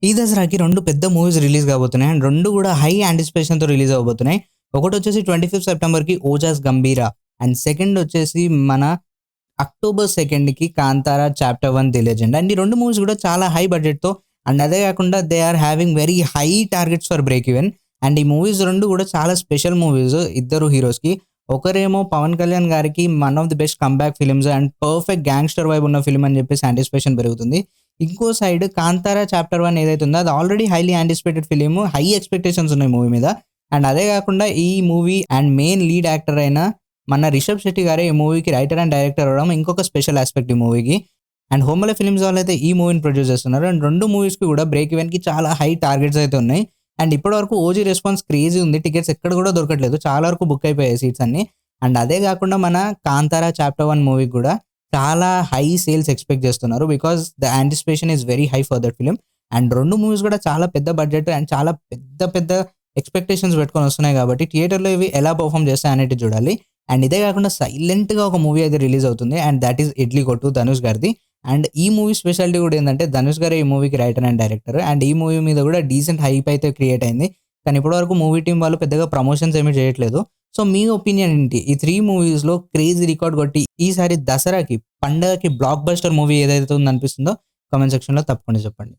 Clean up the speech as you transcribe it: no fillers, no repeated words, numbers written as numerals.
ఈ దసరాకి 2 పెద్ద మూవీస్ రిలీజ్ కాబోతున్నాయి. అండ్ 2 కూడా high యాంటిసిపేషన్‌తో release అవ్వబోతున్నాయి. ఒకటొచ్చేసి 25 సెప్టెంబర్‌కి 'Ojas Gambheera' and second వచ్చేసి మన అక్టోబర్ 2కి 'Kantara chapter 1 the legend'. And ఈ 2 మూవీస్ కూడా చాలా హై బడ్జెట్‌తో అండ్ అదే కాకుండా they are having very high targets for break even. And ఈ మూవీస్ 2 కూడా చాలా స్పెషల్ మూవీస్ ఇద్దరు హీరోస్‌కి. ఒకరేమో పవన్ కళ్యాణ్ గారికి one of the best comeback films and perfect gangster vibe ఉన్న ఫిల్మ్ అని చెప్పేసి యాంటిసిపేషన్ పెరుగుతుంది. ఇంకో సైడ్ 'కాంతార చాప్టర్ 1' ఏదైతే ఉందో అది already highly anticipated film. High expectations ఉన్నాయి మూవీ మీద. అండ్ అదే కాకుండా ఈ movie and main lead actor అయిన మన రిషబ్ శెట్టి గారే ఈ మూవీకి రైటర్ అండ్ డైరెక్టర్ అవ్వడం ఇంకొక స్పెషల్ ఆస్పెక్ట్ ఈ మూవీకి. అండ్ హోమల ఫిల్మ్స్ వాళ్ళైతే ఈ మూవీని ప్రొడ్యూస్ చేస్తున్నారు. అండ్ 2 మూవీస్‌కి కూడా బ్రేక్ ఈవెన్‌కి చాలా హై టార్గెట్స్ అయితే ఉన్నాయి. అండ్ ఇప్పటివరకు ఓజీ రెస్పాన్స్ క్రేజీ ఉంది. టికెట్స్ ఎక్కడ కూడా దొరకట్లేదు. చాలా వరకు బుక్ అయిపోయాయి సీట్స్ అన్నీ. అండ్ అదే కాకుండా మన 'కాంతార చాప్టర్ 1' మూవీకి కూడా చాలా హై సేల్స్ ఎక్స్‌పెక్ట్ చేస్తున్నారు. Because the anticipation is very high for that film. And 2 movies కూడా చాలా పెద్ద బడ్జెట్ అండ్ చాలా పెద్ద పెద్ద ఎక్స్‌పెక్టేషన్స్ పెట్టుకొని వస్తున్నాయి కాబట్టి థియేటర్‌లో ఇవి ఎలా పర్ఫార్మ్ చేస్తాయి అనేది చూడాలి. అండ్ ఇదే కాకుండా సైలెంట్‌గా ఒక మూవీ అయితే రిలీజ్ అవుతుంది. అండ్ దట్ ఈస్ 'ఇడ్లీ కొట్టు' ధనుష్ గారిది. అండ్ ఈ మూవీ స్పెషాలిటీ కూడా ఏందంటే ధనుష్ గారే ఈ మూవీకి రైటర్ అండ్ డైరెక్టర్. అండ్ ఈ మూవీ మీద కూడా డీసెంట్ హైప్ అయితే క్రియేట్ అయింది. కానీ ఇప్పటివరకు మూవీ టీమ్ వాళ్ళు పెద్దగా ప్రమోషన్స్ ఏమీ చేయట్లేదు. సో మీ ఒపీనియన్ ఏంటి? ఈ 3 మూవీస్‌లో క్రేజీ రికార్డ్ కొట్టి ఈసారి దసరాకి పండగకి బ్లాక్ బస్టర్ మూవీ ఏదైతే ఉందనిపిస్తుందో కామెంట్ సెక్షన్‌లో తప్పకుండా చెప్పండి.